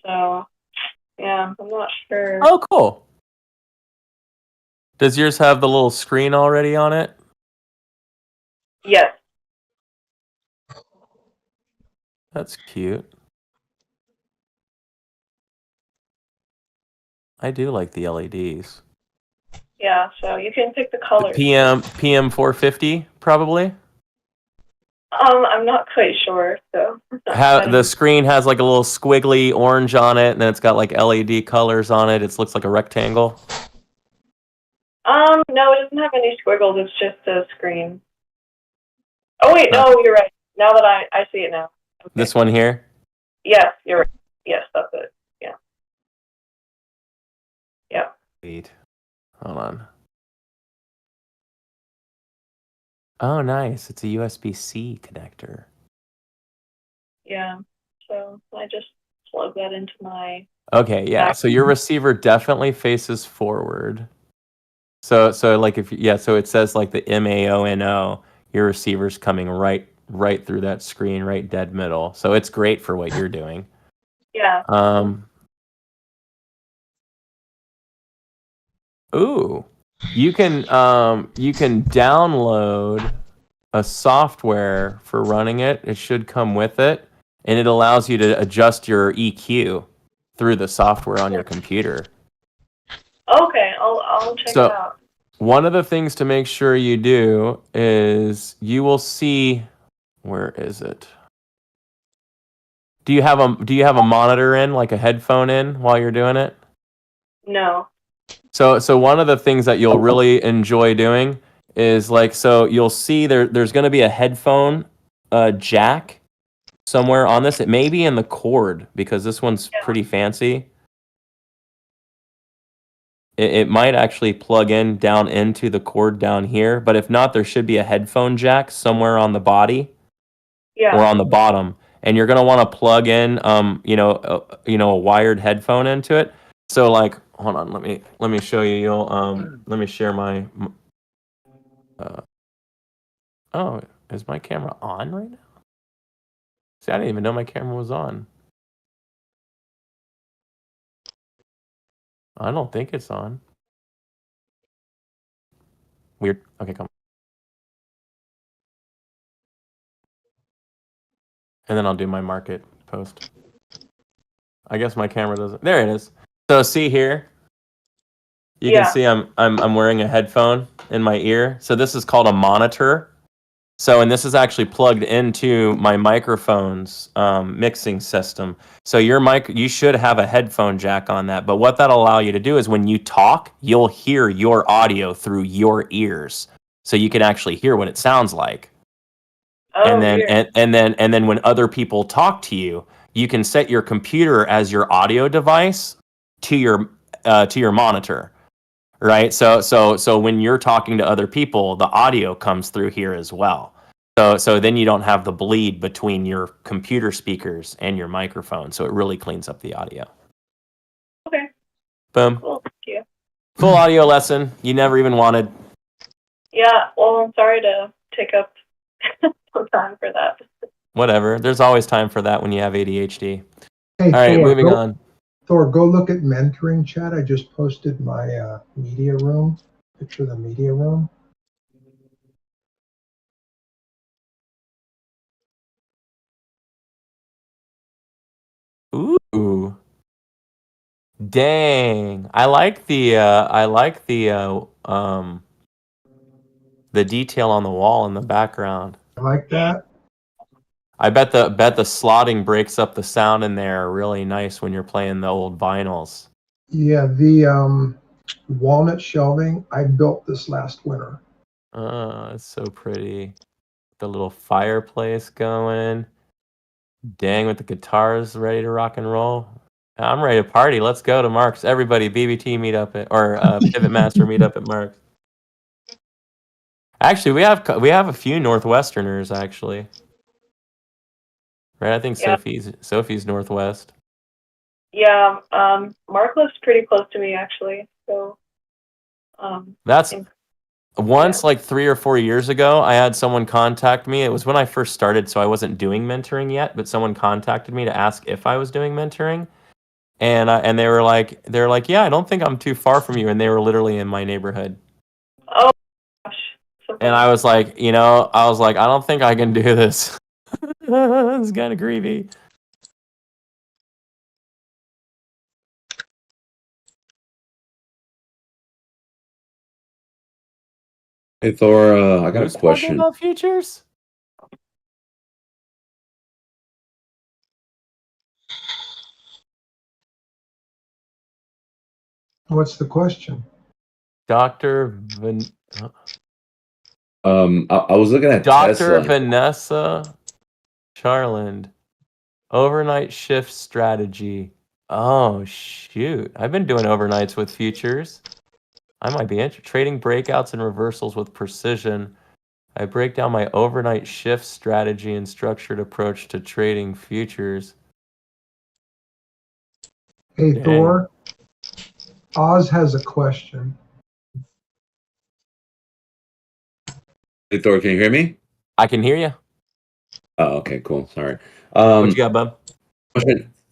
So yeah, I'm not sure. Oh, cool. Does yours have the little screen already on it? Yes. That's cute. I do like the LEDs. Yeah, so you can pick the The colors. PM 450 probably. I'm not quite sure. So The screen has like a little squiggly orange on it, and then it's got like LED colors on it. It looks like a rectangle. No, it doesn't have any squiggles. It's just a screen. Oh wait, no, you're right. Now that I see it now. Okay. This one here? Yes, you're right. Yes, that's it. Yeah. Yeah. Wait. Hold on. Oh, nice. It's a USB-C connector. Yeah. So I just plug that into my. Okay, yeah. So your receiver definitely faces forward. So like so it says like the MAONO. Your receiver's coming right through that screen, right dead middle. So it's great for what you're doing. Yeah. Ooh. You can download a software for running it. It should come with it, and it allows you to adjust your EQ through the software on your computer. Okay, I'll check it out. One of the things to make sure you do is you will see, where is it? Do you have a monitor in, like a headphone in while you're doing it? No. So one of the things that you'll really enjoy doing is you'll see there's going to be a headphone jack somewhere on this. It may be in the cord because this one's pretty fancy. It might actually plug in down into the cord down here, but if not, there should be a headphone jack somewhere on the body or on the bottom, and you're going to want to plug in a wired headphone into it. So hold on, let me show you. Let me share my. Oh, is my camera on right now? See, I didn't even know my camera was on. I don't think it's on. Weird. Okay, come on. And then I'll do my market post. I guess my camera doesn't. There it is. So see here. You can see I'm wearing a headphone in my ear. So this is called a monitor. So, and this is actually plugged into my microphone's mixing system. So you should have a headphone jack on that. But what that'll allow you to do is when you talk, you'll hear your audio through your ears. So you can actually hear what it sounds like. Oh, and then when other people talk to you, you can set your computer as your audio device to your monitor. Right, so when you're talking to other people, the audio comes through here as well. So then you don't have the bleed between your computer speakers and your microphone. So it really cleans up the audio. Okay. Boom. Cool. Thank you. Full audio lesson you never even wanted. Yeah. Well, I'm sorry to take up some time for that. Whatever. There's always time for that when you have ADHD. Hey, all right, moving on. Thor, go look at mentoring chat. I just posted my media room, picture of the media room. Ooh. Dang. I like the detail on the wall in the background. I like that. I bet the slotting breaks up the sound in there really nice when you're playing the old vinyls. Yeah, the walnut shelving, I built this last winter. Oh, it's so pretty. The little fireplace going. Dang, with the guitars ready to rock and roll. I'm ready to party. Let's go to Mark's. Everybody, BBT meet up or Pivot Master meet up at Mark's. Actually, we have a few Northwesterners actually. Right, I think Sophie's Northwest. Yeah, Mark lives pretty close to me actually. So that's once like 3 or 4 years ago, I had someone contact me. It was when I first started, so I wasn't doing mentoring yet, but someone contacted me to ask if I was doing mentoring. and they were like, yeah, I don't think I'm too far from you, and they were literally in my neighborhood. Oh gosh. So And I was like, I don't think I can do this. It's kind of creepy. Hey Thor, I got Who's a talking question. about futures? What's the question? Dr. I was looking at Dr. Tesla. Vanessa Charland. Overnight shift strategy. Oh, shoot. I've been doing overnights with futures. I might be trading breakouts and reversals with precision. I break down my overnight shift strategy and structured approach to trading futures. Hey, Dang. Thor, Oz has a question. Hey Thor, can you hear me? I can hear you. Oh, okay, cool. Sorry. What you got, bub?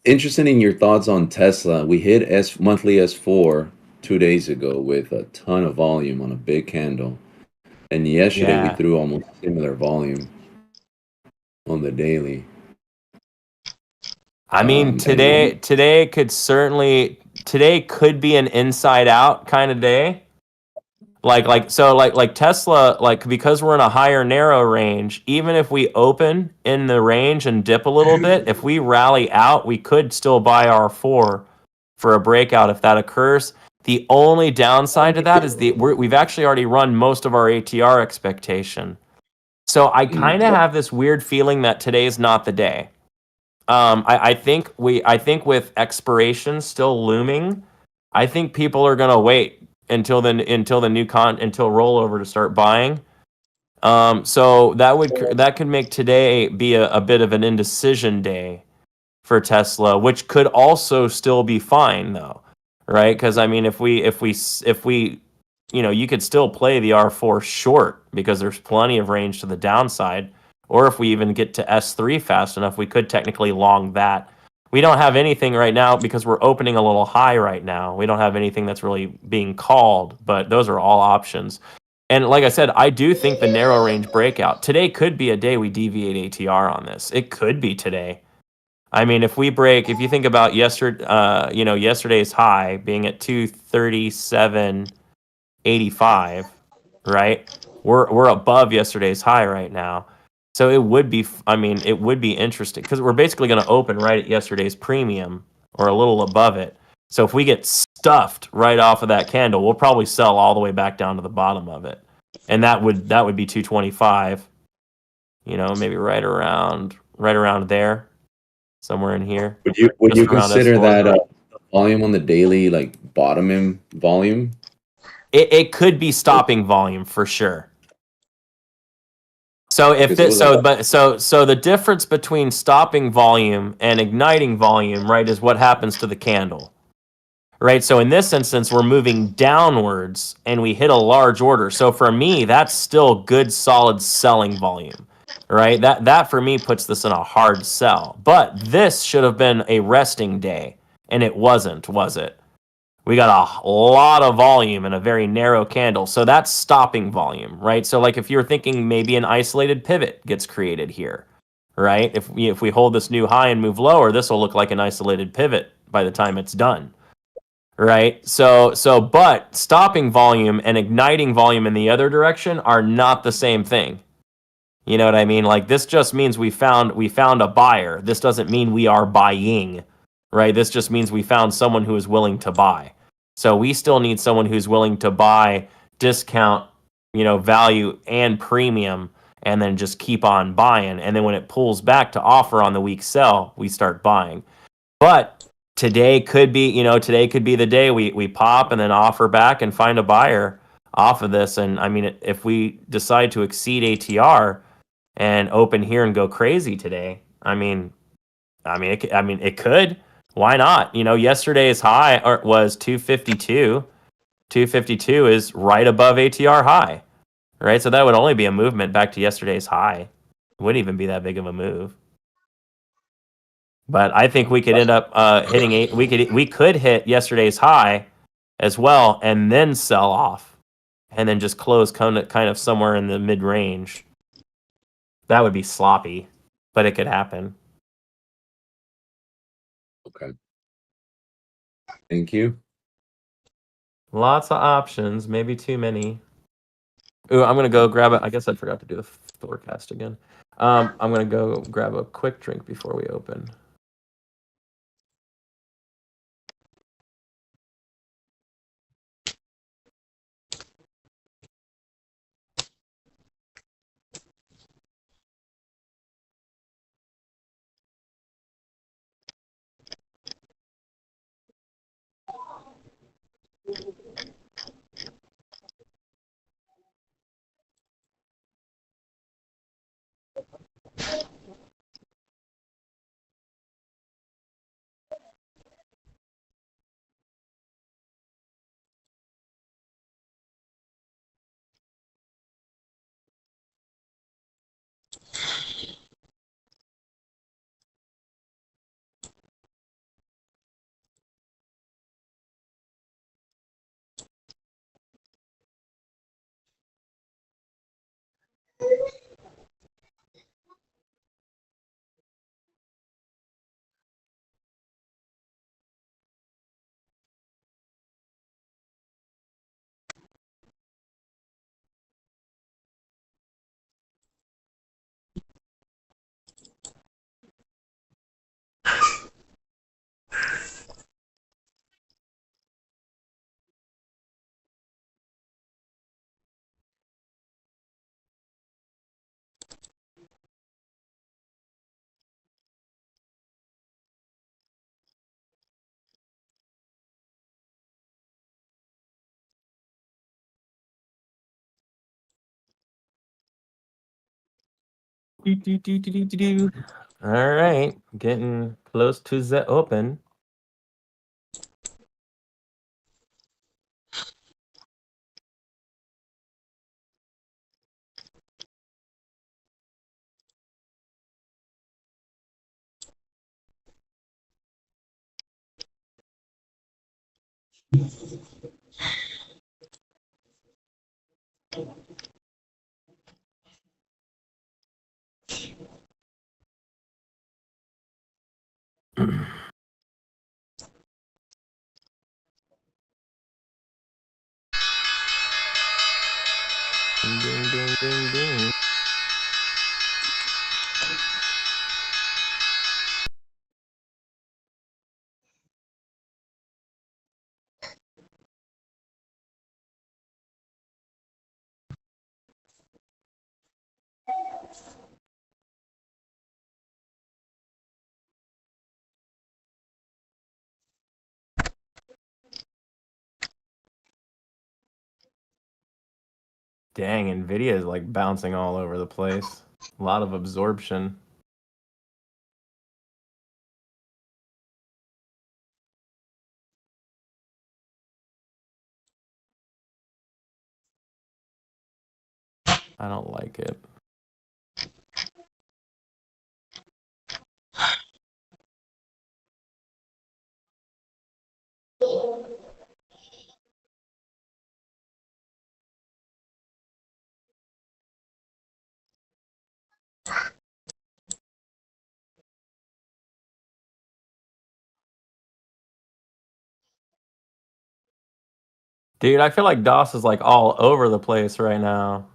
Interested in your thoughts on Tesla. We hit monthly S4 2 days ago with a ton of volume on a big candle, and yesterday we Yeah. threw almost similar volume on the daily. I mean, and today could be an inside out kind of day. Like Tesla, because we're in a higher narrow range, even if we open in the range and dip a little bit, if we rally out, we could still buy R4 for a breakout if that occurs. The only downside to that is we've actually already run most of our ATR expectation. So I kind of have this weird feeling that today's not the day. I think with expiration still looming, I think people are gonna wait until rollover to start buying. So that could make today be a bit of an indecision day for Tesla, which could also still be fine though, right? Because I mean, if we you could still play the R4 short because there's plenty of range to the downside. Or if we even get to S3 fast enough, we could technically long that. We don't have anything right now because we're opening a little high right now. We don't have anything that's really being called, but those are all options. And like I said, I do think the narrow range breakout today could be a day we deviate ATR on this. It could be today. I mean, if you think about yesterday's high being at 237.85, right? We're above yesterday's high right now. So it would be interesting because we're basically going to open right at yesterday's premium or a little above it. So if we get stuffed right off of that candle, we'll probably sell all the way back down to the bottom of it. And that would be 225. Maybe right around there, somewhere in here. Would you Just around consider S4. that volume on the daily like bottoming volume? It could be stopping volume for sure. So the difference between stopping volume and igniting volume, right, is what happens to the candle. Right? So in this instance, we're moving downwards and we hit a large order. So for me, that's still good solid selling volume. Right? That for me puts this in a hard sell. But this should have been a resting day, and it wasn't, was it? We got a lot of volume in a very narrow candle. So that's stopping volume, right? So like if you're thinking maybe an isolated pivot gets created here, right? If we hold this new high and move lower, this will look like an isolated pivot by the time it's done, right? But stopping volume and igniting volume in the other direction are not the same thing. You know what I mean? Like this just means we found a buyer. This doesn't mean we are buying. Right? This just means we found someone who is willing to buy. So we still need someone who's willing to buy, discount, value and premium, and then just keep on buying. And then when it pulls back to offer on the weak sell, we start buying. But today could be the day we pop and then offer back and find a buyer off of this. And I mean, if we decide to exceed ATR and open here and go crazy today, it could. Why not? Yesterday's high was 252. 252 is right above ATR high, right? So that would only be a movement back to yesterday's high. It wouldn't even be that big of a move. But I think we could end up hitting eight. We could hit yesterday's high as well, and then sell off, and then just close kind of somewhere in the mid range. That would be sloppy, but it could happen. Okay. Thank you. Lots of options, maybe too many. Ooh, I'm gonna go grab it. I guess I forgot to do the forecast again. I'm gonna go grab a quick drink before we open. All right, getting close to the open. Ding, ding, ding, ding, ding. Dang, Nvidia is like bouncing all over the place. A lot of absorption. I don't like it. Dude, I feel like DOS is like all over the place right now.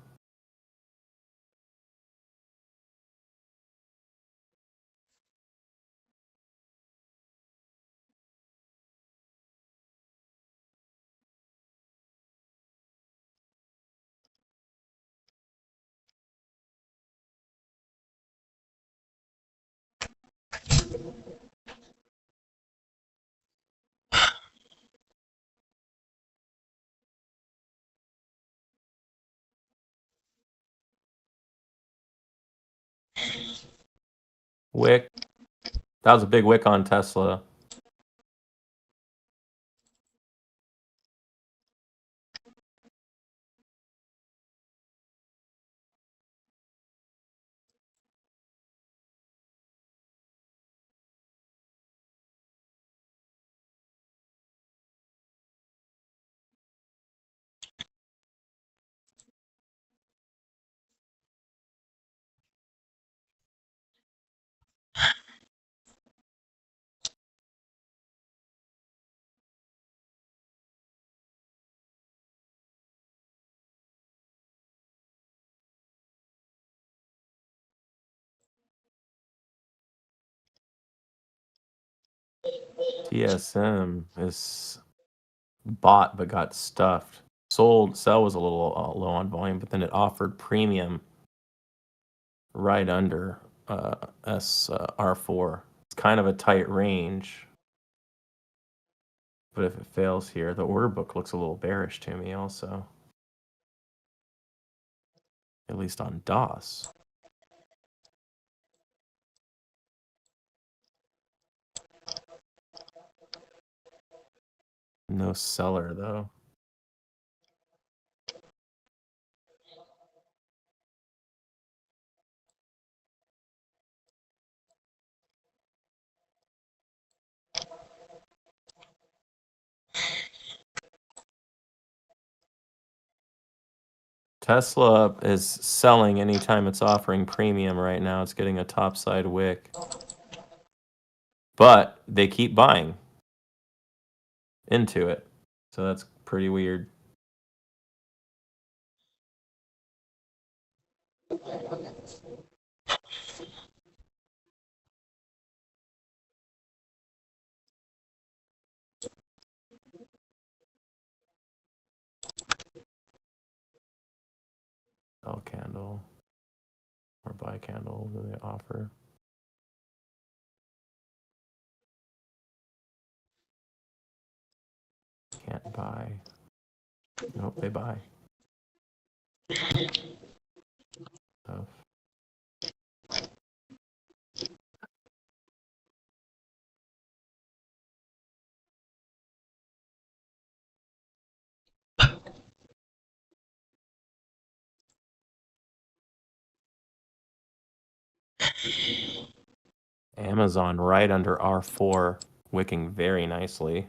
Wick. That was a big wick on Tesla. TSM is bought but got stuffed. Sell was a little low on volume, but then it offered premium right under R4. It's kind of a tight range. But if it fails here, the order book looks a little bearish to me also. At least on DOS. No seller though. Tesla is selling anytime it's offering premium right now. It's getting a topside wick. But they keep buying into it. So that's pretty weird. Sell candle or buy candle, do they offer? Can't buy. Nope, they buy. Tough. Amazon right under R4, wicking very nicely.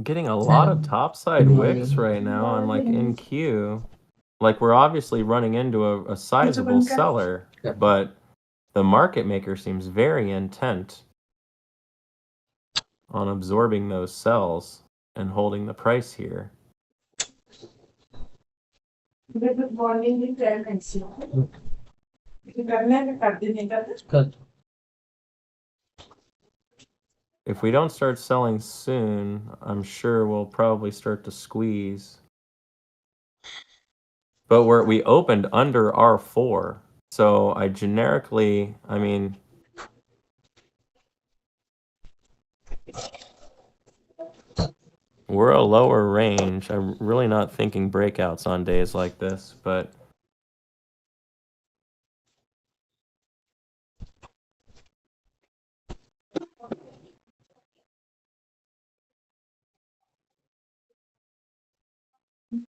Getting a lot of topside wicks right now on like NQ. Like we're obviously running into a sizable seller, but the market maker seems very intent on absorbing those sells and holding the price here. If we don't start selling soon, I'm sure we'll probably start to squeeze. But we opened under R4, so I generically, I mean, we're a lower range. I'm really not thinking breakouts on days like this, but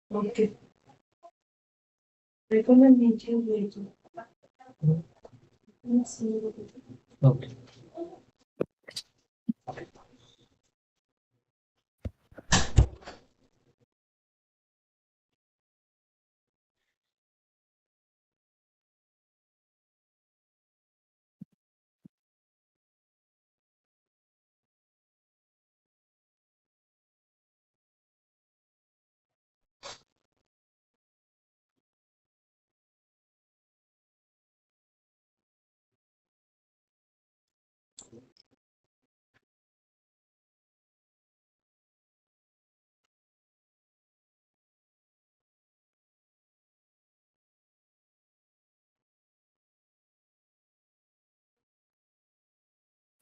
Okay. Recommend you. Okay.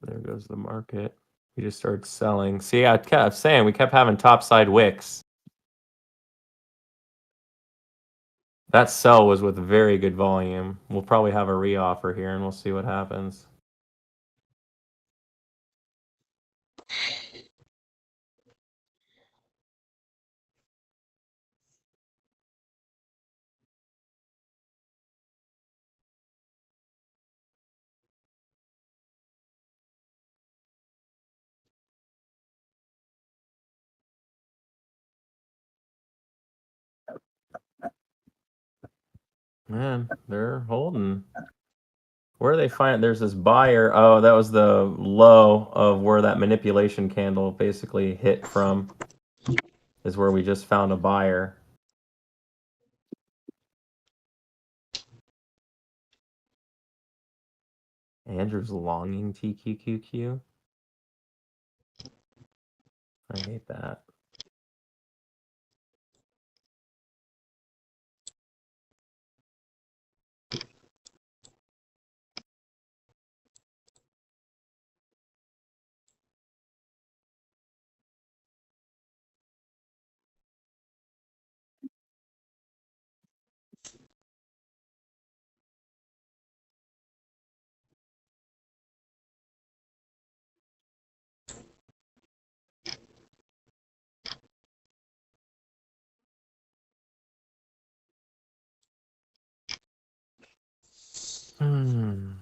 There goes the market. We just started selling. See, I kept saying we kept having topside wicks. That sell was with very good volume. We'll probably have a reoffer here and we'll see what happens. Man, they're holding. Where do they find it? There's this buyer. Oh, that was the low of where that manipulation candle basically hit from. Is where we just found a buyer. Andrew's longing TQQQ. I hate that. Hmm.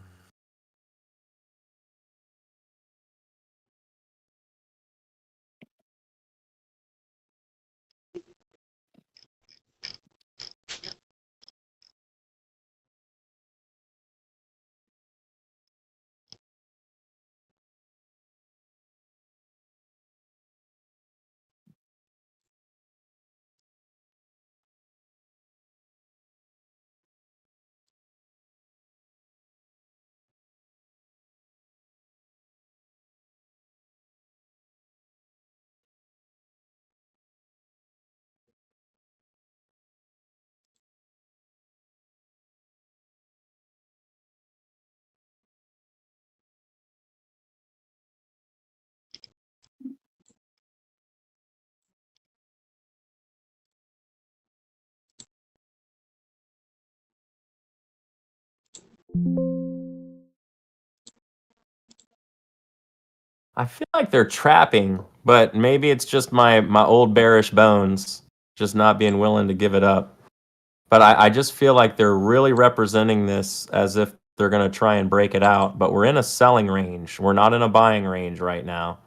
I feel like they're trapping, but maybe it's just my old bearish bones just not being willing to give it up. But I just feel like they're really representing this as if they're going to try and break it out. But we're in a selling range. We're not in a buying range right now.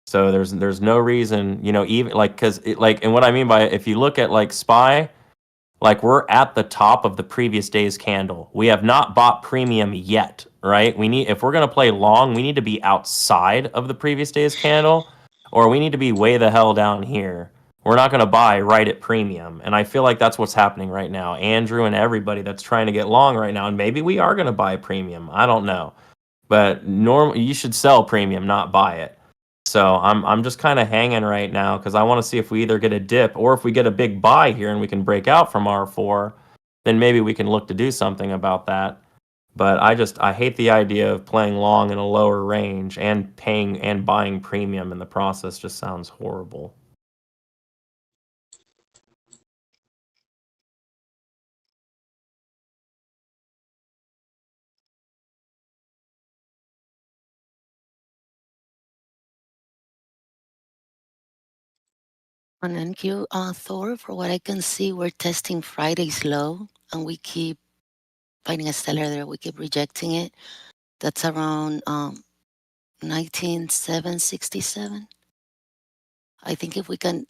So there's no reason, you know, even like because like, and what I mean by it, if you look at like SPY, like we're at the top of the previous day's candle. We have not bought premium yet, right? We need, if we're going to play long, we need to be outside of the previous day's candle, or we need to be way the hell down here. We're not going to buy right at premium. And I feel like that's what's happening right now. Andrew and everybody that's trying to get long right now, and maybe we are going to buy premium. I don't know. But you should sell premium, not buy it. So I'm just kind of hanging right now because I want to see if we either get a dip or if we get a big buy here and we can break out from R4, then maybe we can look to do something about that. But I hate the idea of playing long in a lower range and paying and buying premium in the process. Just sounds horrible. On NQ, Thor, for what I can see, we're testing Friday's low, and we keep finding a seller there. We keep rejecting it. That's around 19,767. I think if we can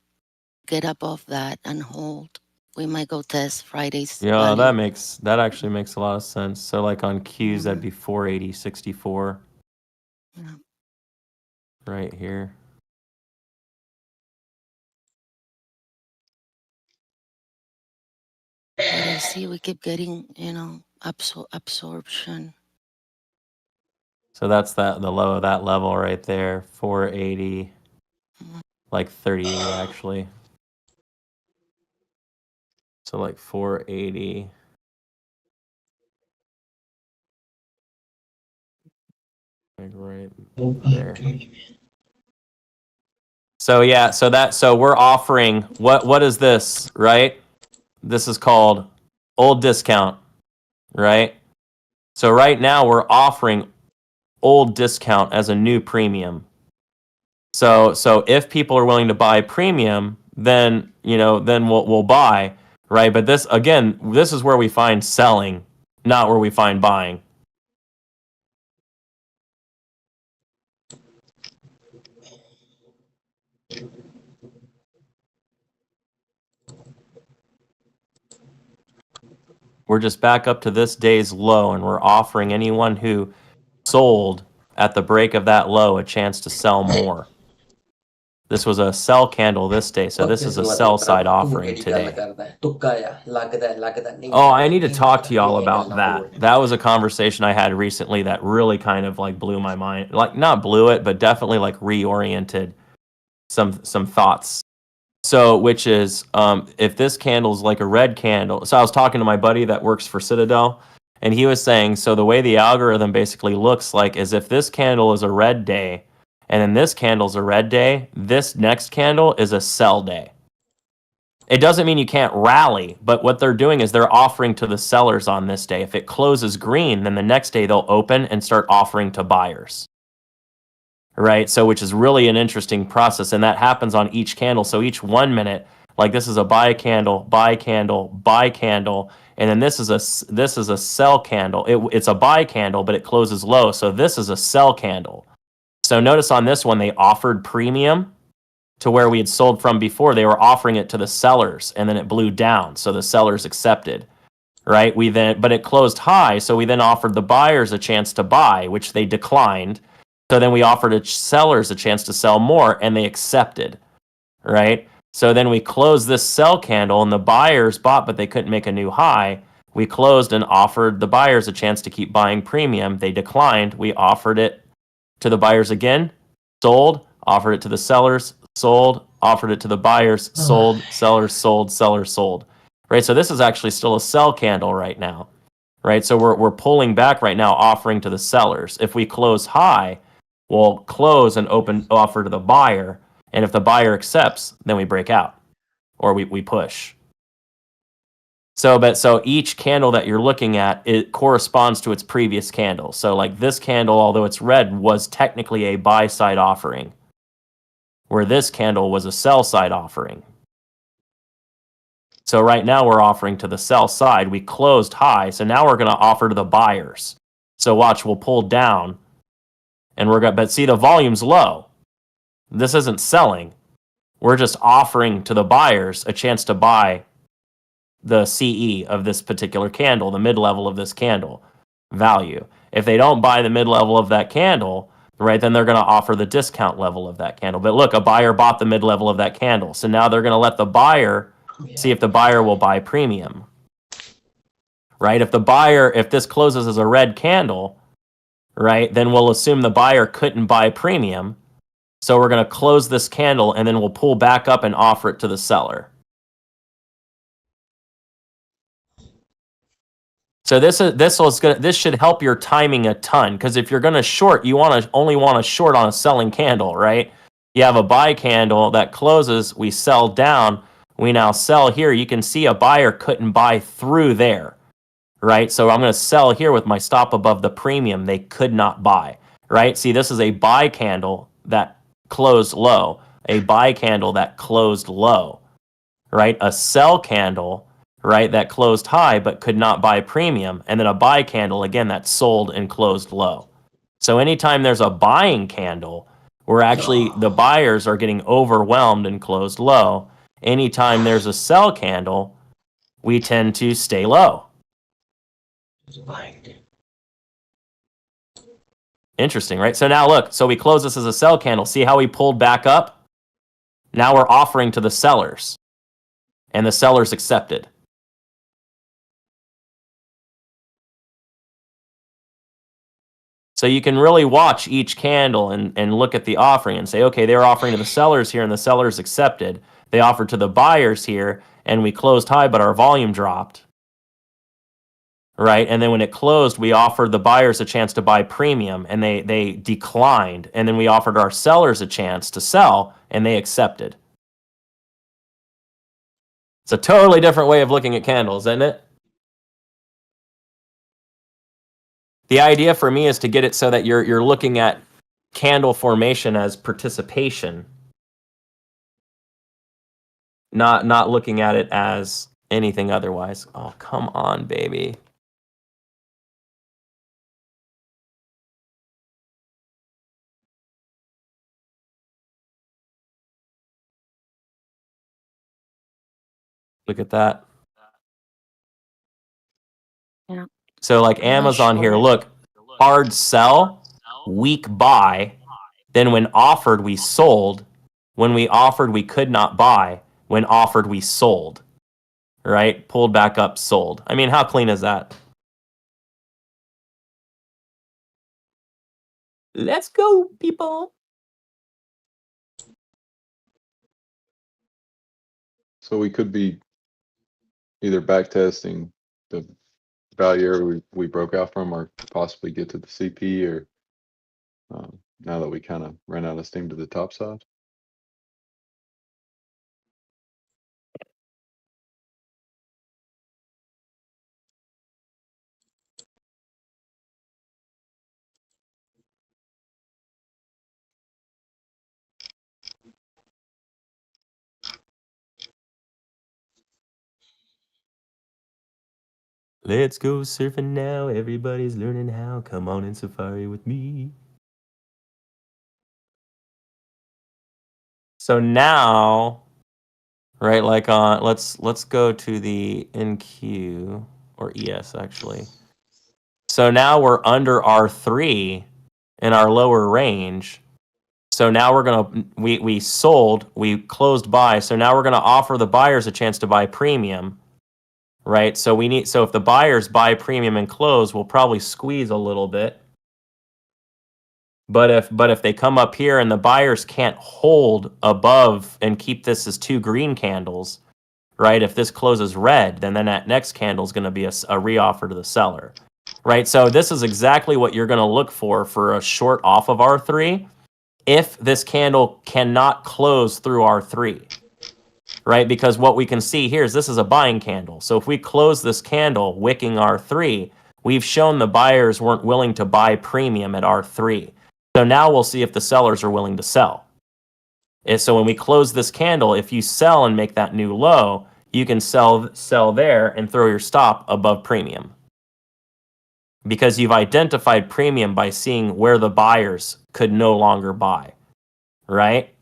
get above that and hold, we might go test Friday's Yeah, value. that actually makes a lot of sense. So like on Qs, that'd be 480.64 Yeah. right here. But I see we keep getting, you know, absorption. So that's the low of that level right there, 480, Mhm. like 38 actually. So like 480. Like right Okay. there. So yeah, so we're offering what is this, right? This is called old discount, right? So right now we're offering old discount as a new premium. So if people are willing to buy premium, then then we'll buy, right? But this is where we find selling, not where we find buying. We're just back up to this day's low, and we're offering anyone who sold at the break of that low a chance to sell more. This was a sell candle this day, so this is a sell side offering today. Oh, I need to talk to y'all about that. That was a conversation I had recently that really kind of like blew my mind. Like not blew it, but definitely like reoriented some thoughts. So, which is if this candle's like a red candle. So I was talking to my buddy that works for Citadel, and he was saying, so the way the algorithm basically looks like is if this candle is a red day, and then this candle's a red day, this next candle is a sell day. It doesn't mean you can't rally, but what they're doing is they're offering to the sellers on this day. If it closes green, then the next day they'll open and start offering to buyers. Right? So, which is really an interesting process, and that happens on each candle. So each 1 minute, like this is a buy candle, buy candle, buy candle, and then this is a sell candle. It's a buy candle, but it closes low. So this is a sell candle. So notice on this one, they offered premium to where we had sold from before. They were offering it to the sellers, and then it blew down. So the sellers accepted, right? But it closed high. So we then offered the buyers a chance to buy, which they declined. So then we offered sellers a chance to sell more, and they accepted, right? So then we closed this sell candle, and the buyers bought, but they couldn't make a new high. We closed and offered the buyers a chance to keep buying premium. They declined. We offered it to the buyers again, sold, offered it to the sellers, sold, offered it to the buyers, sold, sellers sold, right? So this is actually still a sell candle right now, right? So we're pulling back right now, offering to the sellers. If we close high, we'll close and offer to the buyer, and if the buyer accepts, then we break out, or we push. So each candle that you're looking at, it corresponds to its previous candle. So like this candle, although it's red, was technically a buy side offering, where this candle was a sell side offering. So right now we're offering to the sell side. We closed high, so now we're going to offer to the buyers. So watch, we'll pull down, and but see, the volume's low. This isn't selling. We're just offering to the buyers a chance to buy the CE of this particular candle, the mid-level of this candle value. If they don't buy the mid-level of that candle, right, then they're going to offer the discount level of that candle. But look, a buyer bought the mid-level of that candle. So now they're going to let the buyer see if the buyer will buy premium. Right? If this closes as a red candle, right, then we'll assume the buyer couldn't buy premium. So we're going to close this candle, and then we'll pull back up and offer it to the seller. So this should help your timing a ton, because if you're going to short, you only want to short on a selling candle, right? You have a buy candle that closes, we sell down, we now sell here. You can see a buyer couldn't buy through there, right? So I'm going to sell here with my stop above the premium. They could not buy, right? See, this is a buy candle that closed low, a buy candle that closed low, right? A sell candle, right, that closed high but could not buy premium, and then a buy candle, again, that sold and closed low. So anytime there's a buying candle, where actually the buyers are getting overwhelmed and closed low, anytime there's a sell candle, we tend to stay low. Interesting, right? So now look, so we close this as a sell candle. See how we pulled back up? Now we're offering to the sellers, and the sellers accepted. So you can really watch each candle and look at the offering and say, okay, they were offering to the sellers here, and the sellers accepted. They offered to the buyers here, and we closed high, but our volume dropped. right? And then when it closed, we offered the buyers a chance to buy premium, and they declined. And then we offered our sellers a chance to sell, and they accepted. It's a totally different way of looking at candles, isn't it? The idea for me is to get it so that you're looking at candle formation as participation, not looking at it as anything otherwise. Oh, come on, baby. Look at that. Yeah. So like I'm not Amazon here, sure. look, hard sell, weak buy. Then when offered, we sold. When we offered, we could not buy. When offered, we sold. Right? Pulled back up, sold. I mean, how clean is that? Let's go, people. So we could be either back testing the value area we broke out from, or possibly get to the CP, or now that we kind of ran out of steam to the top side. Let's go surfing now. Everybody's learning how. Come on in Safari with me. So now, right, like on let's go to the NQ or ES actually. So now we're under R3 in our lower range. So now we're gonna we sold, we closed buy. So now we're gonna offer the buyers a chance to buy premium. Right? So if the buyers buy premium and close, we'll probably squeeze a little bit. But if they come up here and the buyers can't hold above and keep this as 2 green candles, right? If this closes red, then that next candle is going to be a reoffer to the seller, right? So this is exactly what you're going to look for a short off of R3 if this candle cannot close through R3, right? Because what we can see here is this is a buying candle. So if we close this candle wicking R3, we've shown the buyers weren't willing to buy premium at R3. So now we'll see if the sellers are willing to sell. And so when we close this candle, if you sell and make that new low, you can sell there and throw your stop above premium. Because you've identified premium by seeing where the buyers could no longer buy, right?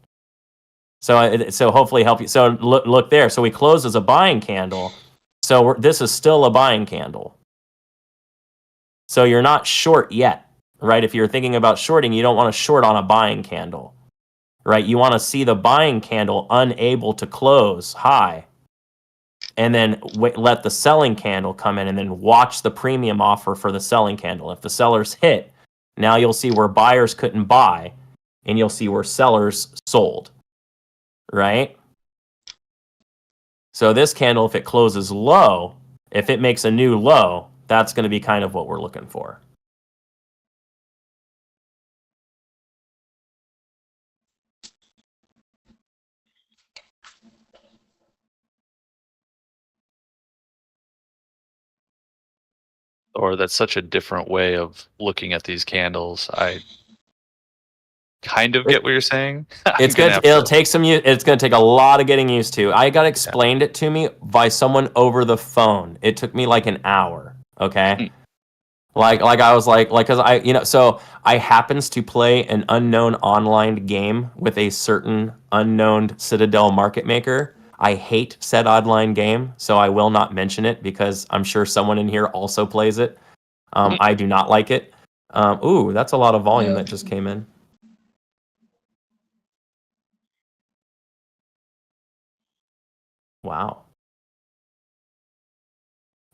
So hopefully help you. So look there. So we close as a buying candle. So this is still a buying candle. So you're not short yet. Right? If you're thinking about shorting, you don't want to short on a buying candle, right? You want to see the buying candle unable to close high, and then let the selling candle come in, and then watch the premium offer for the selling candle. If the sellers hit, now you'll see where buyers couldn't buy, and you'll see where sellers sold, right? So this candle, if it closes low, if it makes a new low, that's going to be kind of what we're looking for. Or that's such a different way of looking at these candles. I kind of get what you're saying. It's good. It'll take some. It's going to take a lot of getting used to. I got explained it to me by someone over the phone. It took me like an hour. Okay. Like I was like because so I happens to play an unknown online game with a certain unknown Citadel market maker. I hate said online game, so I will not mention it because I'm sure someone in here also plays it. I do not like it. Ooh, that's a lot of volume that just came in. Wow.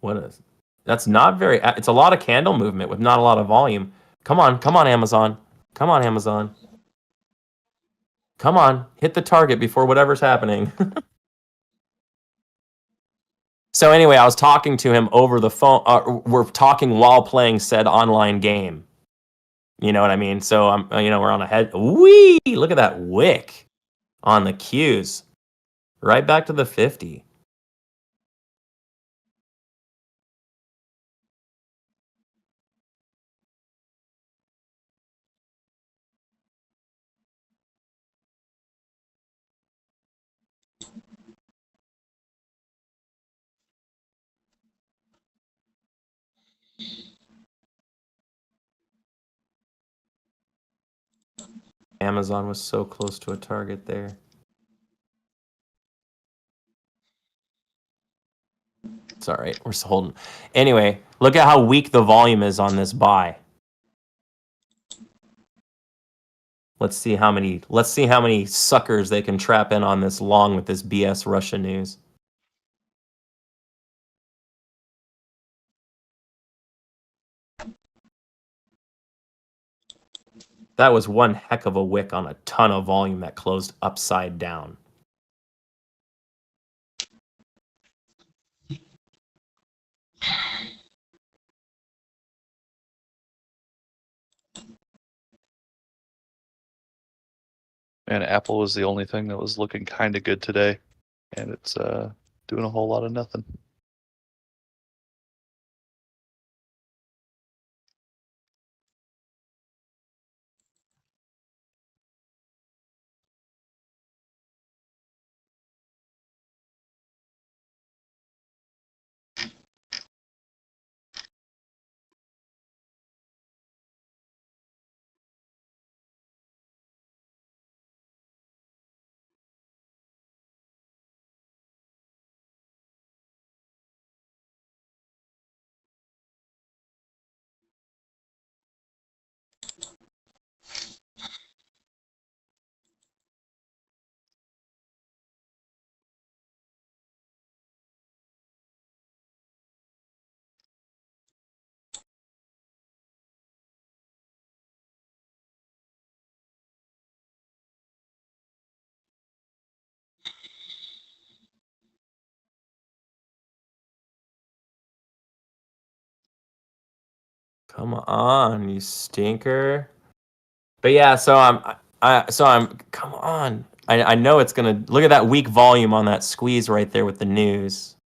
What is? That's not very. It's a lot of candle movement with not a lot of volume. Come on, Amazon. Come on, Amazon. Come on, hit the target before whatever's happening. So anyway, I was talking to him over the phone. We're talking while playing said online game. You know what I mean? So I'm, we're on a head. Wee! Look at that wick on the cues. Right back to the 50. Amazon was so close to a target there. It's all right. We're still holding. Anyway, look at how weak the volume is on this buy. Let's see how many suckers they can trap in on this long with this BS Russia news. That was one heck of a wick on a ton of volume that closed upside down. And Apple was the only thing that was looking kind of good today, and it's doing a whole lot of nothing. Come on, you stinker. But yeah, so I'm come on. I know it's gonna look at that weak volume on that squeeze right there with the news.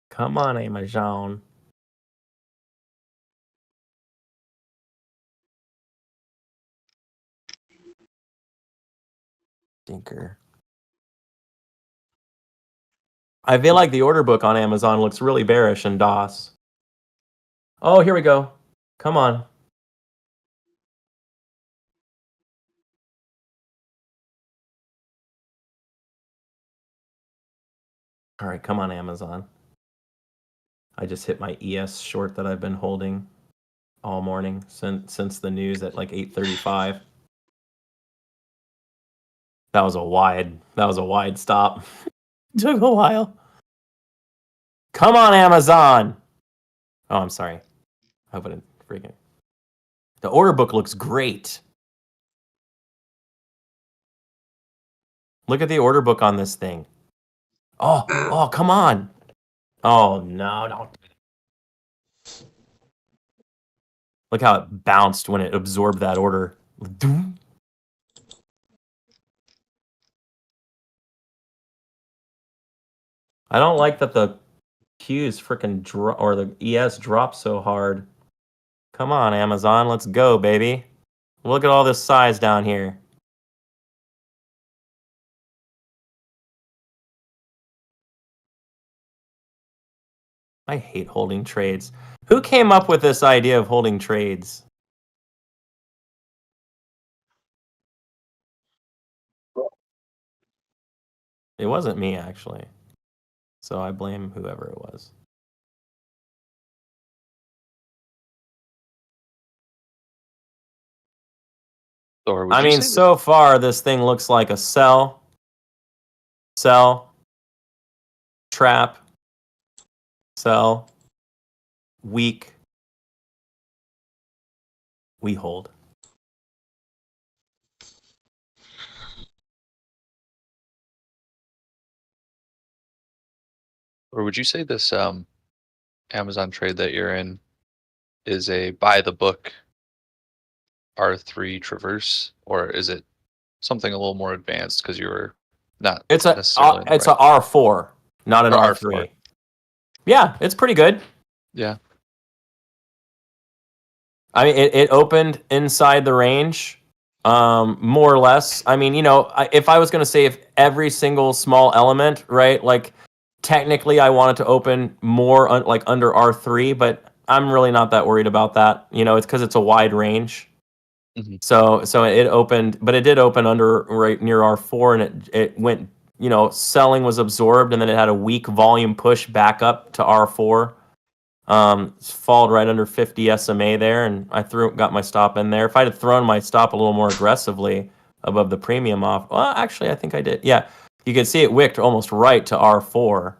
Come on, Amazon. Stinker. I feel like the order book on Amazon looks really bearish in DOS. Oh, here we go. Come on. All right, come on, Amazon. I just hit my ES short that I've been holding all morning since the news at like 8:35. That was a wide stop. Took a while. Come on, Amazon. Oh, I'm sorry. I hope I didn't freaking. The order book looks great. Look at the order book on this thing. Oh, come on. Oh, no, don't. Look how it bounced when it absorbed that order. I don't like that the Q's freaking or the ES dropped so hard. Come on, Amazon, let's go, baby. Look at all this size down here. I hate holding trades. Who came up with this idea of holding trades? It wasn't me, actually. So I blame whoever it was. Or would I you mean, say so far this thing looks like a sell, trap, sell, weak, we hold. or would you say this Amazon trade that you're in is a buy the book R3 traverse, or is it something a little more advanced because you were not It's necessarily in the it's a right R4, not an or R3. R4? Yeah, it's pretty good. Yeah. I mean, it opened inside the range, more or less. I mean, if I was going to say if every single small element, right, like technically I want it to open more like under R3, but I'm really not that worried about that. It's because it's a wide range. Mhm. So it opened, but it did open under right near R4, and it went, selling was absorbed, and then it had a weak volume push back up to R4. Falled right under 50 SMA there, and I got my stop in there. If I'd have thrown my stop a little more aggressively above the premium off, well, actually, I think I did. Yeah, you can see it wicked almost right to R4,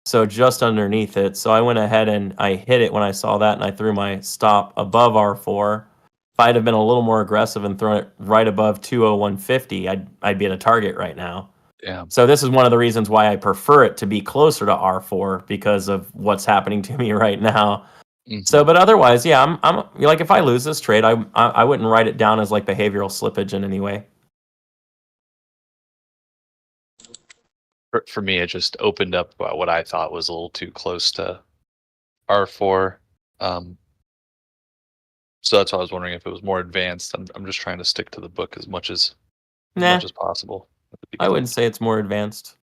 so just underneath it. So I went ahead and I hit it when I saw that, and I threw my stop above R4. If I'd have been a little more aggressive and thrown it right above 20150, I'd be at a target right now. Yeah. So this is one of the reasons why I prefer it to be closer to R4 because of what's happening to me right now. Mhm. So, but otherwise, yeah, I'm like, if I lose this trade, I wouldn't write it down as like behavioral slippage in any way. For me, it just opened up what I thought was a little too close to R4. So that's why I was wondering if it was more advanced. I'm just trying to stick to the book as much as Nah, possible at the I beginning. wouldn't say it's more advanced.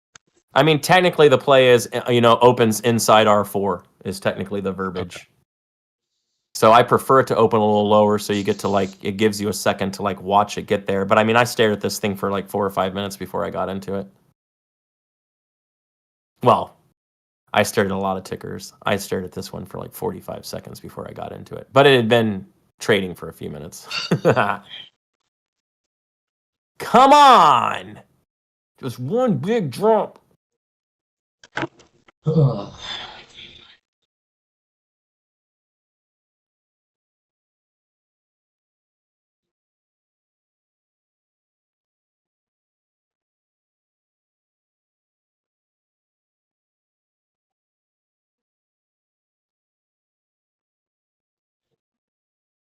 I mean, technically, the play is opens inside R4 is technically the verbiage. Okay. So I prefer it to open a little lower, so you get to it gives you a second to watch it get there. But I mean, I stared at this thing for 4 or 5 minutes before I got into it. Well, I stared at a lot of tickers. I stared at this one for 45 seconds before I got into it. But it had been trading for a few minutes. Come on! Just one big drop. Ugh.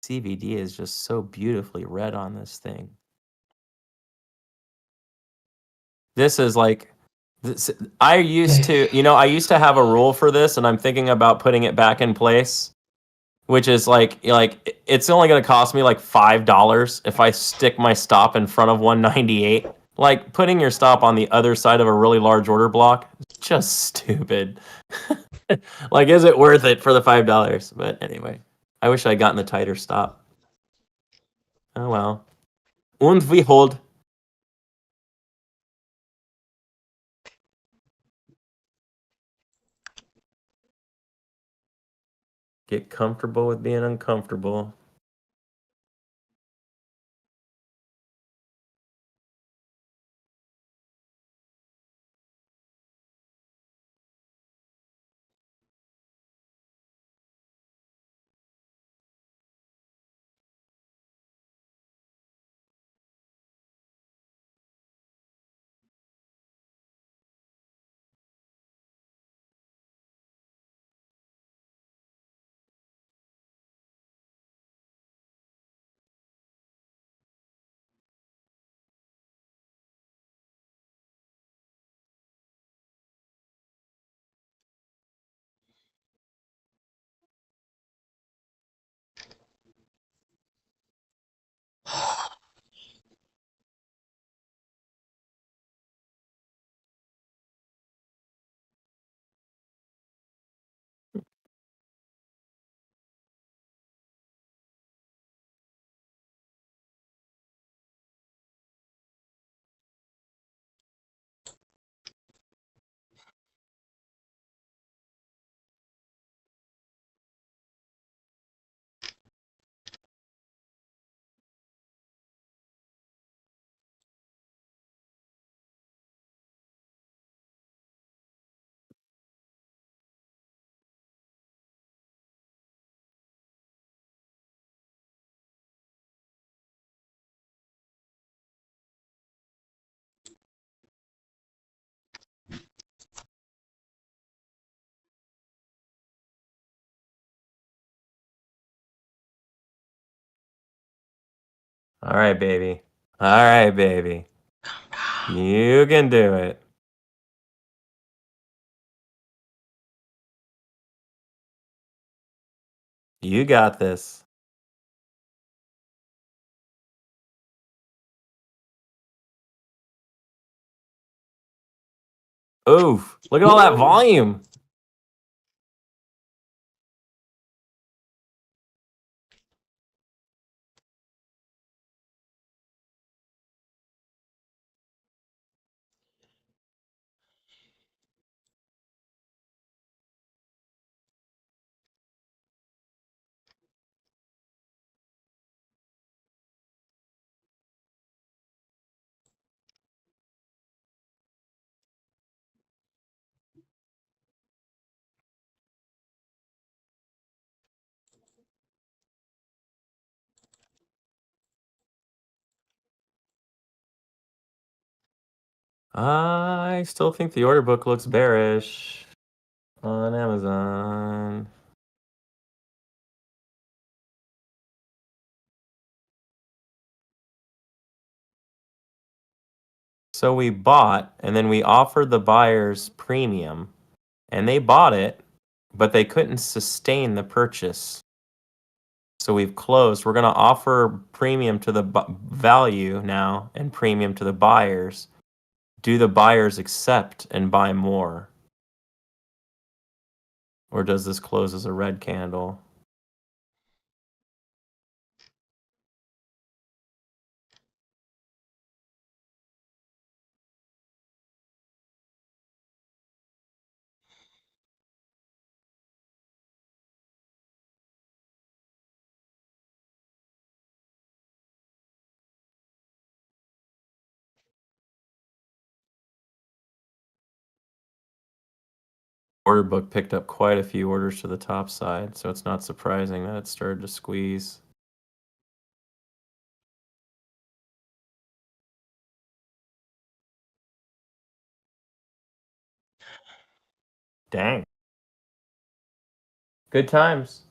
CVD is just so beautifully red on this thing. This is this. I used to, I used to have a rule for this, and I'm thinking about putting it back in place, which is it's only going to cost me $5 if I stick my stop in front of 198. Like putting your stop on the other side of a really large order block, just stupid. Is it worth it for the $5? But anyway, I wish I'd gotten the tighter stop. Oh well. Und we hold. Get comfortable with being uncomfortable. All right, baby. All right, baby. You can do it. You got this. Oof. Look at all that volume. I still think the order book looks bearish on Amazon. So we bought, and then we offered the buyers premium, and they bought it, but they couldn't sustain the purchase. So we've closed. We're going to offer premium to the value now and premium to the buyers. Do the buyers accept and buy more? Or does this close as a red candle? Order book picked up quite a few orders to the top side, so it's not surprising that it started to squeeze. Dang. Good times.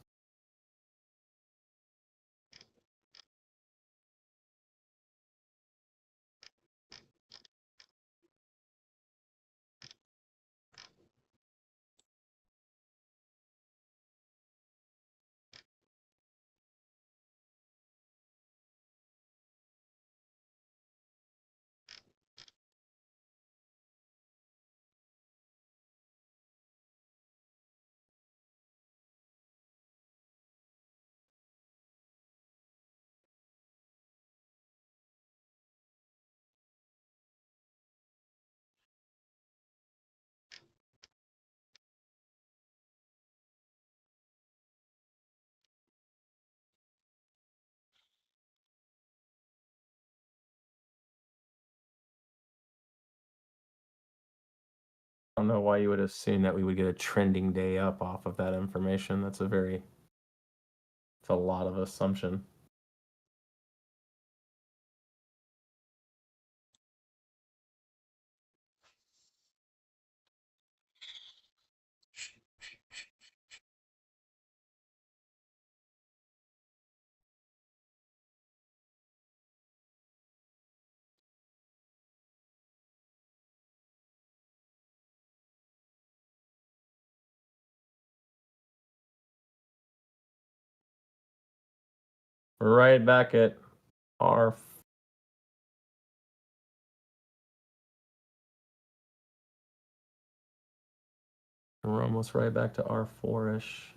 I don't know why you would assume that we would get a trending day up off of that information. It's a lot of assumption. We're right back at R. We're almost right back to R4-ish.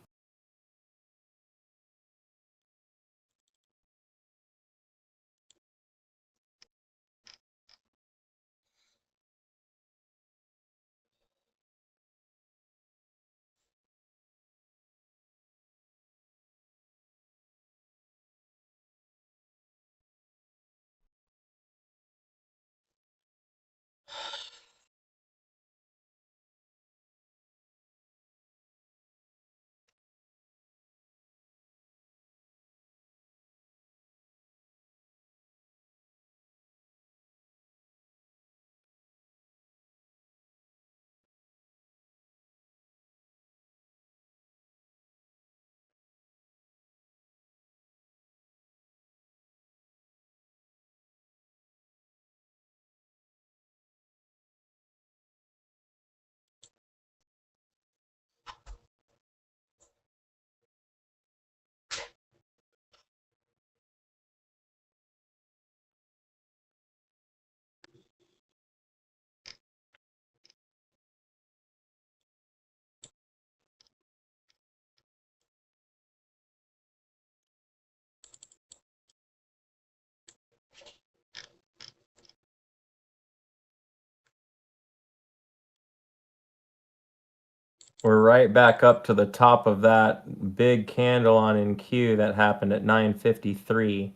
We're right back up to the top of that big candle on NQ that happened at 9:53.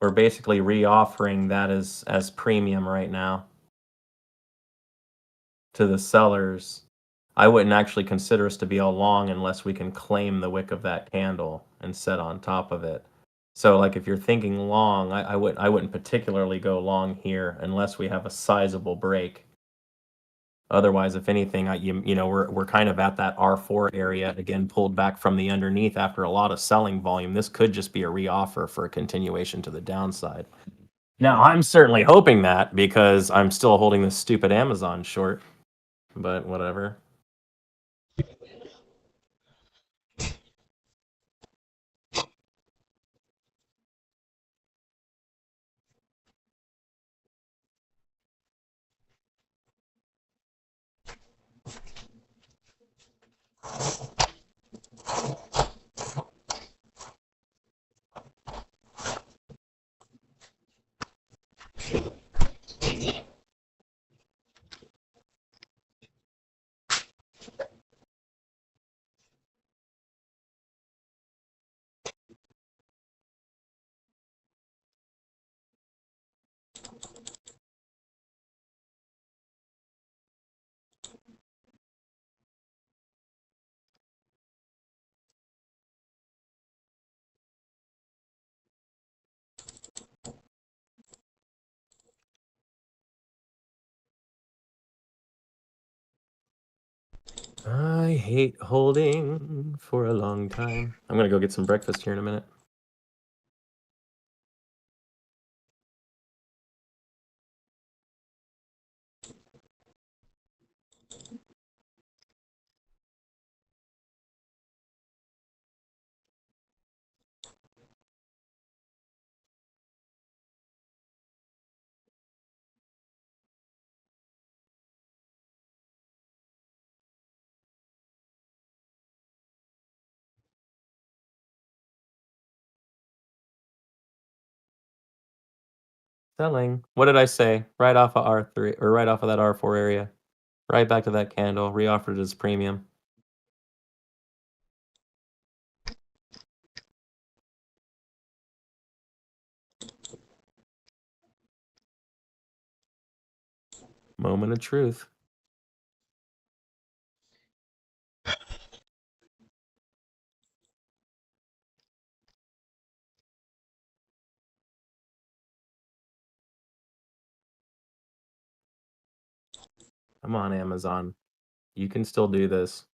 We're basically reoffering that as premium right now to the sellers. I wouldn't actually consider us to be all long unless we can claim the wick of that candle and set on top of it. So, like, if you're thinking long, I wouldn't particularly go long here unless we have a sizable break. Otherwise, if anything, we're kind of at that R4 area again, pulled back from the underneath after a lot of selling volume. This could just be a reoffer for a continuation to the downside. Now, I'm certainly hoping that because I'm still holding this stupid Amazon short, but whatever. I hate holding for a long time. I'm gonna go get some breakfast here in a minute. Selling. What did I say? Right off of R3 or right off of that R4 area. Right back to that candle. Reoffered as premium. Moment of truth. Come on, Amazon. You can still do this.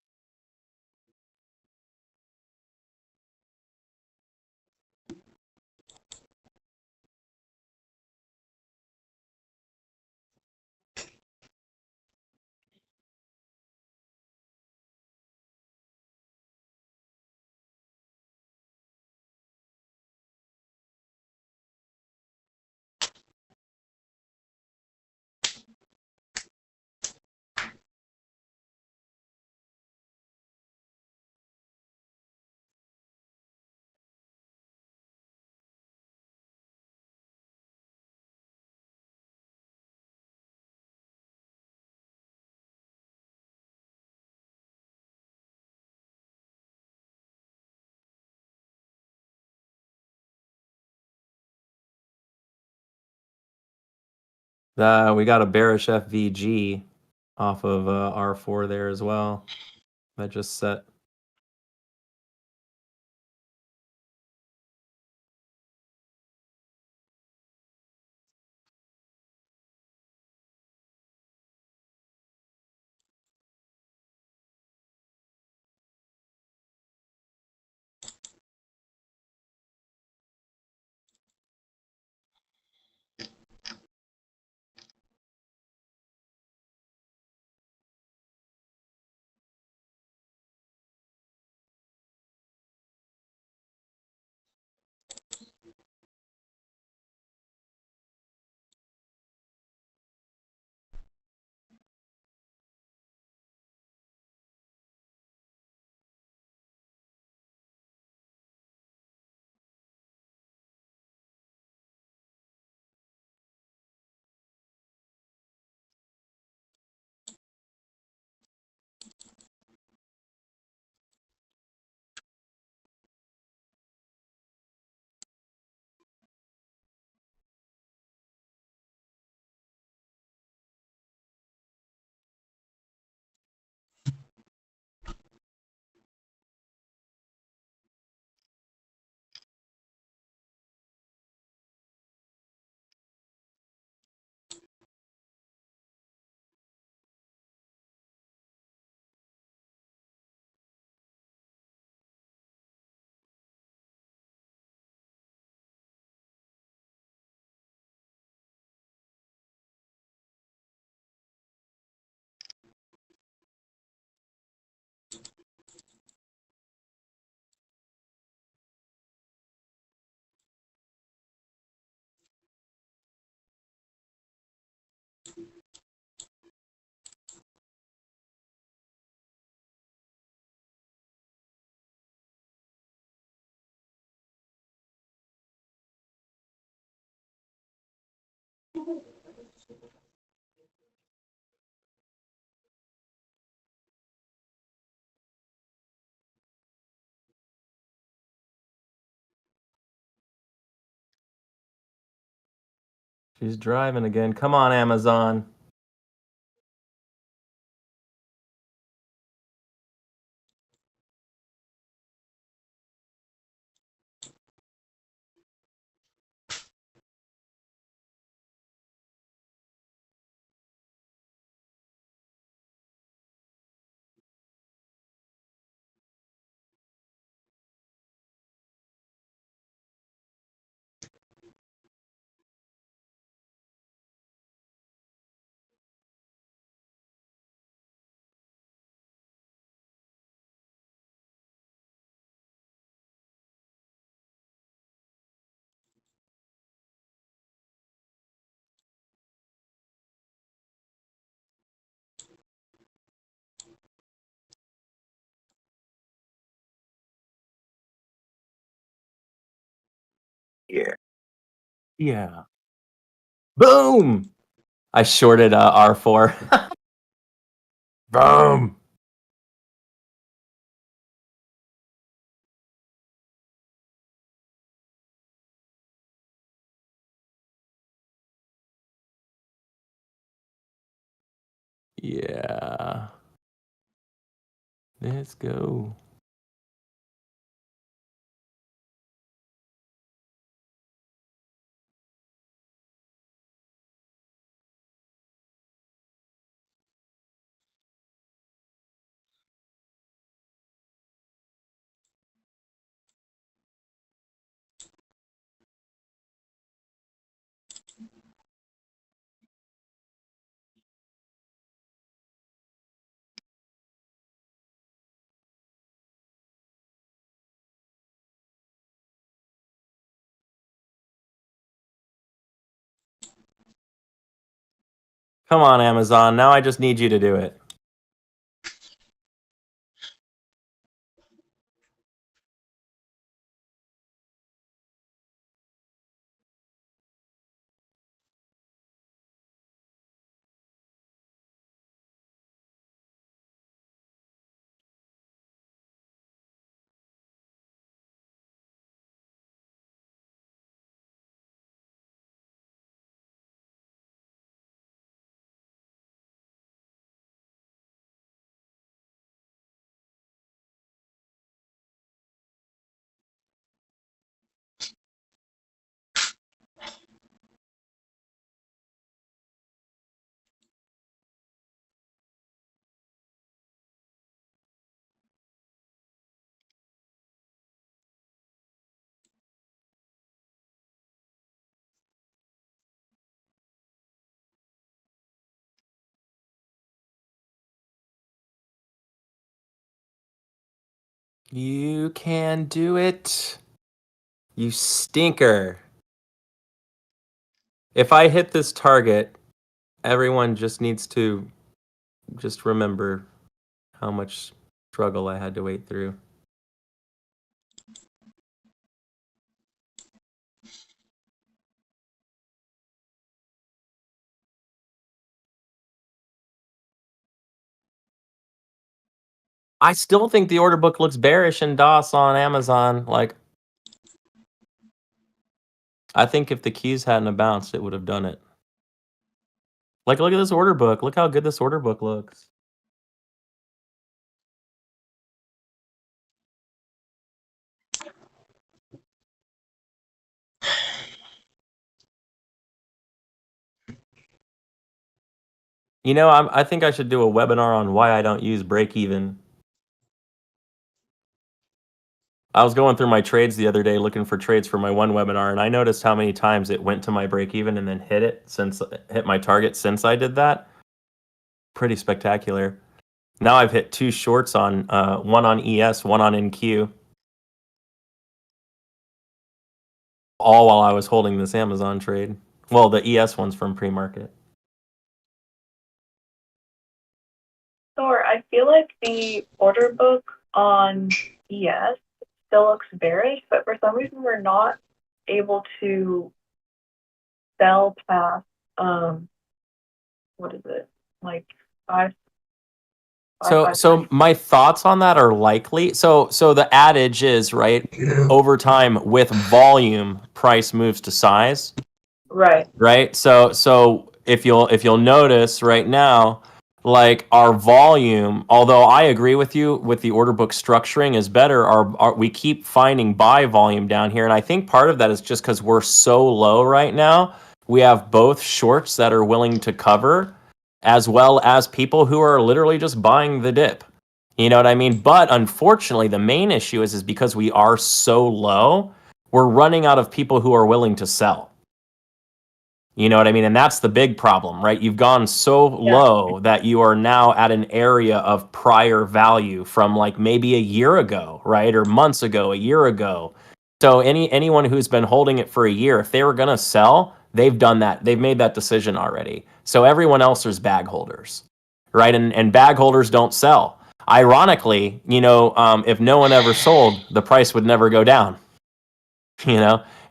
We got a bearish FVG off of R4 there as well. That just set. She's driving again. Come on, Amazon. Yeah. Yeah. Boom! I shorted R4. Boom! Yeah. Let's go. Come on, Amazon. Now I just need you to do it. You can do it. You stinker. If I hit this target, everyone just needs to just remember how much struggle I had to wait through. I still think the order book looks bearish in DOS on Amazon. Like, I think if the keys hadn't have bounced, it would have done it. Like, look at this order book. Look how good this order book looks. You know, I think I should do a webinar on why I don't use break even. I was going through my trades the other day looking for trades for my one webinar, and I noticed how many times it went to my break even and then hit my target since I did that. Pretty spectacular. Now I've hit 2 shorts on one on ES, one on NQ. All while I was holding this Amazon trade. Well, the ES one's from pre-market. Thor, I feel like the order book on ES still looks bearish, but for some reason we're not able to sell past what is it? Like five. So my thoughts on that are likely. So the adage is, right, over time with volume, price moves to size. Right. Right. So if you'll notice right now, like our volume, although I agree with you with the order book structuring is better, we keep finding buy volume down here. And I think part of that is just because we're so low right now. We have both shorts that are willing to cover, as well as people who are literally just buying the dip. You know what I mean? But unfortunately, the main issue is because we are so low, we're running out of people who are willing to sell. You know what I mean? And that's the big problem, right? You've gone so low that you are now at an area of prior value from like maybe a year ago, right? Or months ago, a year ago. So anyone who's been holding it for a year, if they were going to sell, they've done that. They've made that decision already. So everyone else is bag holders, right? And bag holders don't sell. Ironically, if no one ever sold, the price would never go down.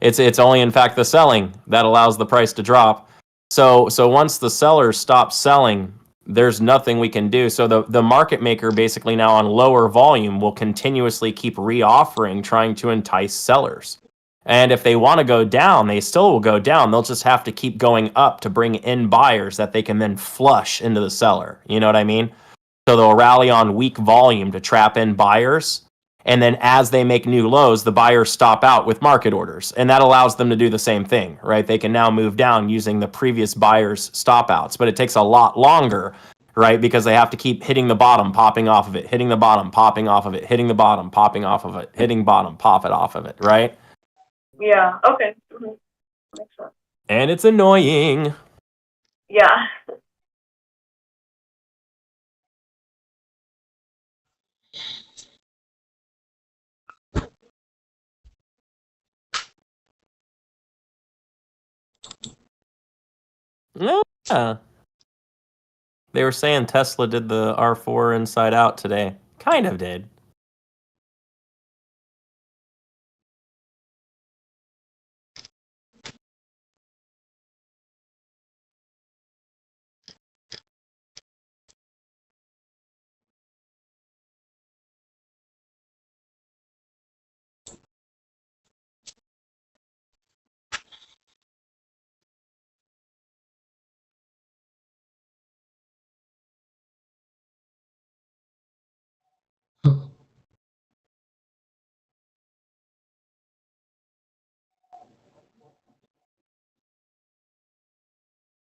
It's only in fact the selling that allows the price to drop. So once the sellers stop selling, there's nothing we can do. So the market maker basically now on lower volume will continuously keep reoffering, trying to entice sellers. And if they want to go down, they still will go down. They'll just have to keep going up to bring in buyers that they can then flush into the seller. You know what I mean? So they'll rally on weak volume to trap in buyers. And then as they make new lows, the buyers stop out with market orders. And that allows them to do the same thing, right? They can now move down using the previous buyers' stop outs. But it takes a lot longer, right? Because they have to keep hitting the bottom, popping off of it, hitting the bottom, popping off of it, hitting the bottom, popping off of it, hitting bottom, pop it off of it, right? Yeah. Okay. Mm-hmm. Makes sense. And it's annoying. Yeah. Yeah. They were saying Tesla did the R4 inside out today. Kind of did.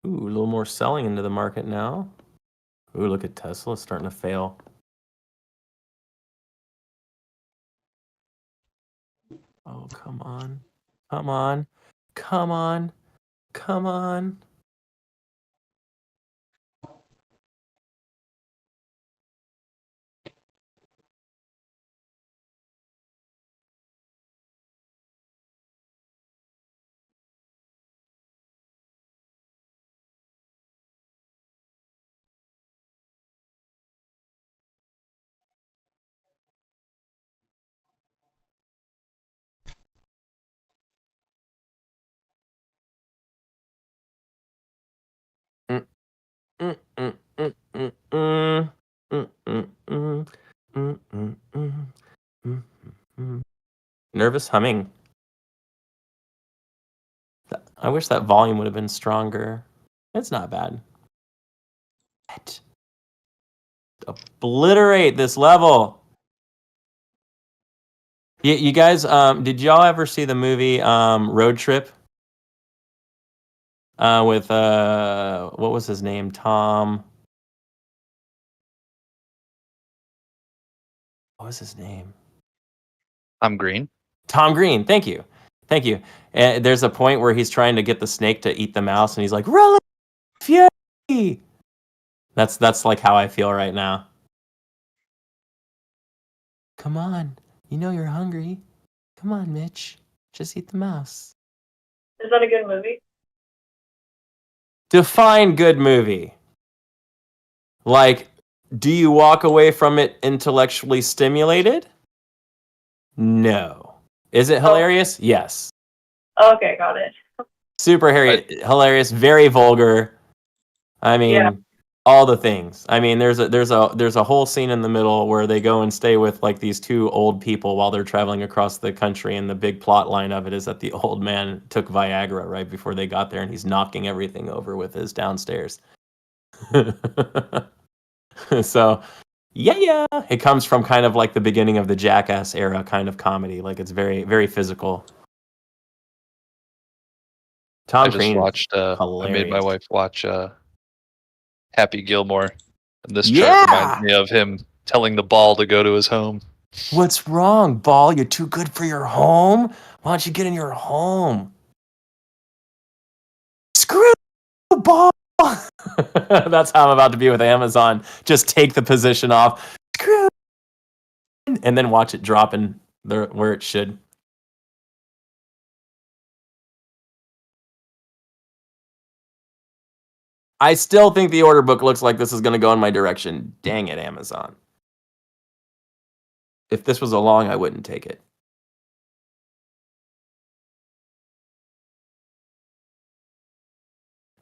Ooh, a little more selling into the market now. Ooh, look at Tesla starting to fail. Oh, come on. Come on. Come on. Come on. Mm, mm, mm, mm, mm, mm. Mm, mm, mm. Mm, mm, mm. Mm, mm. Nervous humming. I wish that volume would have been stronger. It's not bad. Obliterate this level. You guys, did y'all ever see the movie Road Trip? With what was his name? Tom. What was his name? I'm Green. Tom Green. Thank you. And there's a point where he's trying to get the snake to eat the mouse, and he's like, "Relic Fury." That's like how I feel right now. Come on, you know you're hungry. Come on, Mitch. Just eat the mouse. Is that a good movie? Define good movie. Like, do you walk away from it intellectually stimulated? No. Is it hilarious? Yes. Okay, got it. Super hilarious, very vulgar. I mean, Yeah. all the things. I mean, there's a whole scene in the middle where they go and stay with like these two old people while they're traveling across the country, and the big plot line of it is that the old man took Viagra right before they got there, and he's knocking everything over with his downstairs. So, yeah, it comes from kind of like the beginning of the Jackass era kind of comedy. Like it's very, very physical. Tom I just Crean is watched. I made my hilarious. wife watch Happy Gilmore, and this chart Yeah! reminds me of him telling the ball to go to his home. What's wrong, ball? You're too good for your home? Why don't you get in your home? Screw ball! That's how I'm about to be with Amazon. Just take the position off. Screw, and then watch it drop in there where it should. I still think the order book looks like this is going to go in my direction. Dang it, Amazon. If this was a long, I wouldn't take it.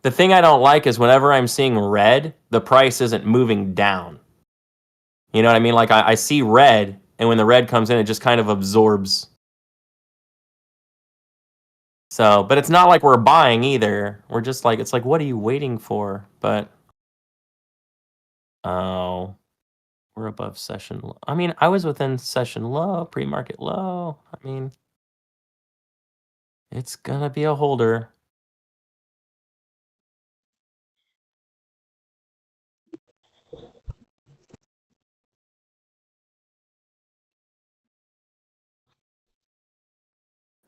The thing I don't like is whenever I'm seeing red, the price isn't moving down. You know what I mean? Like I see red, and when the red comes in, it just kind of absorbs. So, but it's not like we're buying either. We're just like, it's like, what are you waiting for? But, oh, we're above session low. I mean, I was within session low, pre-market low. I mean, it's gonna be a holder.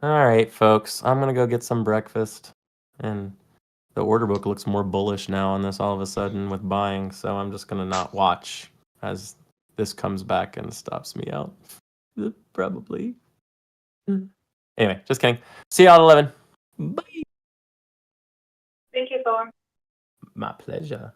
All right, folks, I'm gonna go get some breakfast, and the order book looks more bullish now on this all of a sudden with buying, so I'm just gonna not watch as this comes back and stops me out. Probably. Anyway, just kidding. See y'all at 11. Bye. Thank you, Thor. My pleasure.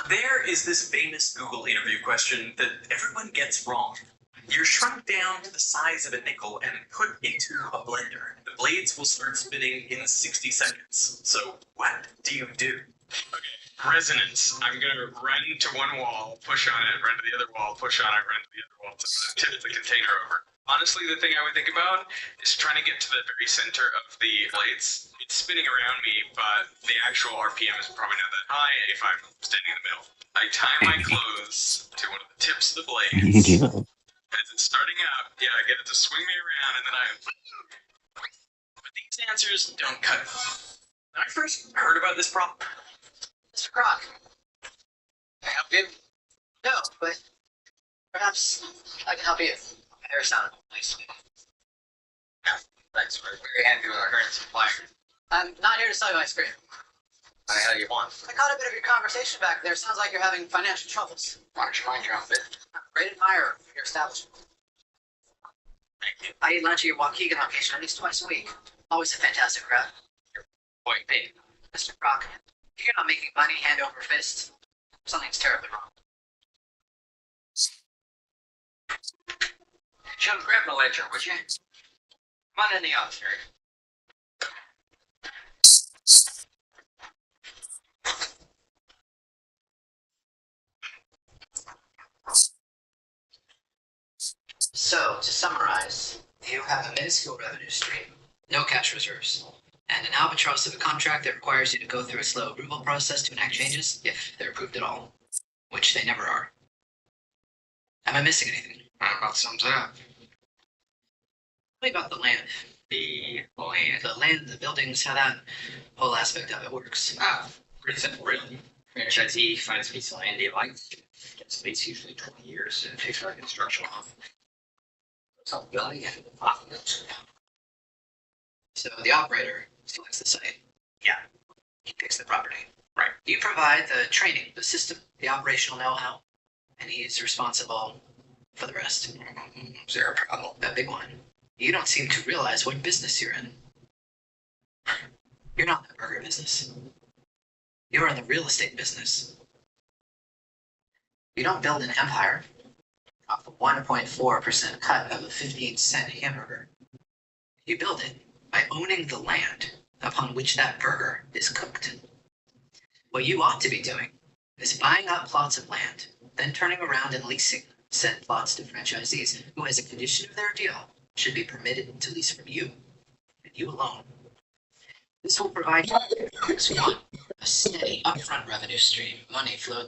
There is this famous Google interview question that everyone gets wrong. You're shrunk down to the size of a nickel and put into a blender. The blades will start spinning in 60 seconds. So what do you do? Resonance. I'm gonna run to one wall, push on it, run to the other wall, push on it, run to the other wall, so I'm gonna tip the container over. Honestly, the thing I would think about is trying to get to the very center of the blades. It's spinning around me, but the actual RPM is probably not that high if I'm standing in the middle. I tie my clothes to one of the tips of the blades. As it's starting up, yeah, I get it to swing me around, and then But these answers don't cut it. When I first heard about this problem, Mr. Croc. Can I help you? No, but perhaps I can help you. My hair sounded nice. Yeah, thanks. We're very happy with our current supplier. I'm not here to sell you ice cream. What the hell do you want? I caught a bit of your conversation back there. Sounds like you're having financial troubles. Why don't you mind your own business? Great admirer of your establishment. Thank you. I eat lunch at your Waukegan location at least twice a week. Always a fantastic crowd. You're quite big. Mr. Croc, if you're not making money hand over fist, something's terribly wrong. Jim, grab the ledger, would you? Come on in the office, Eric. So, to summarize, you have a minuscule revenue stream, no cash reserves, and an albatross of a contract that requires you to go through a slow approval process to enact changes, if they're approved at all, which they never are. Am I missing anything? That about sums it up. What about the land? The land, the buildings, how that whole aspect of it works. Pretty simple, really. Franchisee finds a piece of land they like, gets lease usually 20 years, and takes our construction off. So building and profit. So the operator selects the site. Yeah. He picks the property. Right. You provide the training, the system, the operational know-how, and he's responsible for the rest. Is there a problem? A big one. You don't seem to realize what business you're in. You're not in the burger business. You're in the real estate business. You don't build an empire off a 1.4% cut of a 15-cent hamburger. You build it by owning the land upon which that burger is cooked. What you ought to be doing is buying up plots of land, then turning around and leasing said plots to franchisees who, as a condition of their deal, should be permitted to lease from you, and you alone. This will provide you a steady upfront revenue stream, money flow.